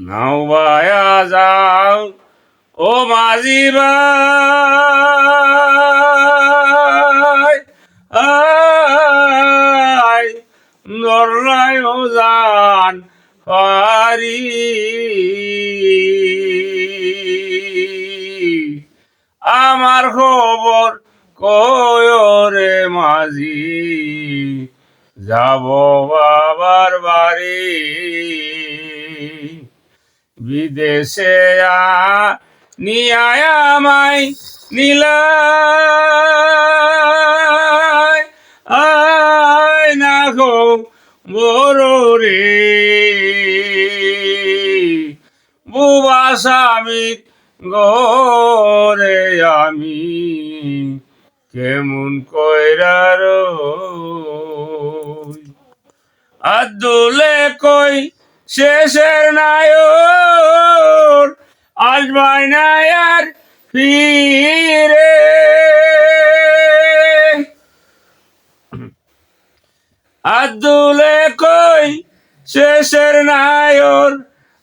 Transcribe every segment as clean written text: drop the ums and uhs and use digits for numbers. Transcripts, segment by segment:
নাও বায়া যাও ও মাঝি ভাই আই নরায় জান পারি আমার খবর কয় রে মাঝি যাব বাবার বাড়ি বিদেশে নিয়ে আমায় নীলায় আয় না গো বড় রে বুবা স্বামী গরে আমি কেমন কইরার আদুলে কই শেষের নায়র আসবাই নায়ার ফিরে আদুলে কই শেষের নায়র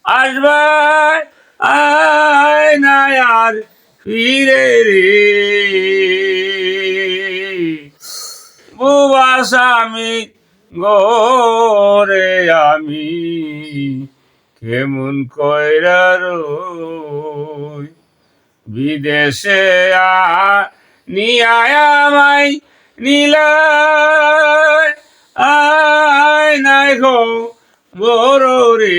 আসবাই আয় নায়ার ফিরে রে বুবা স্বামী গরে আমি কেমন কইরার বিদেশে নিয়ে আমায় নীলায় আয় নাই গো বড় রে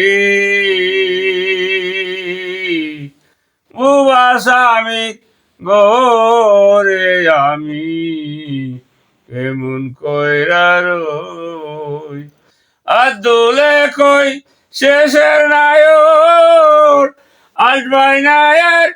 বুবা স্বামী গরে আমি কেমন কইরার আদুলে কই শেষের নায়র আসবাই নায়ার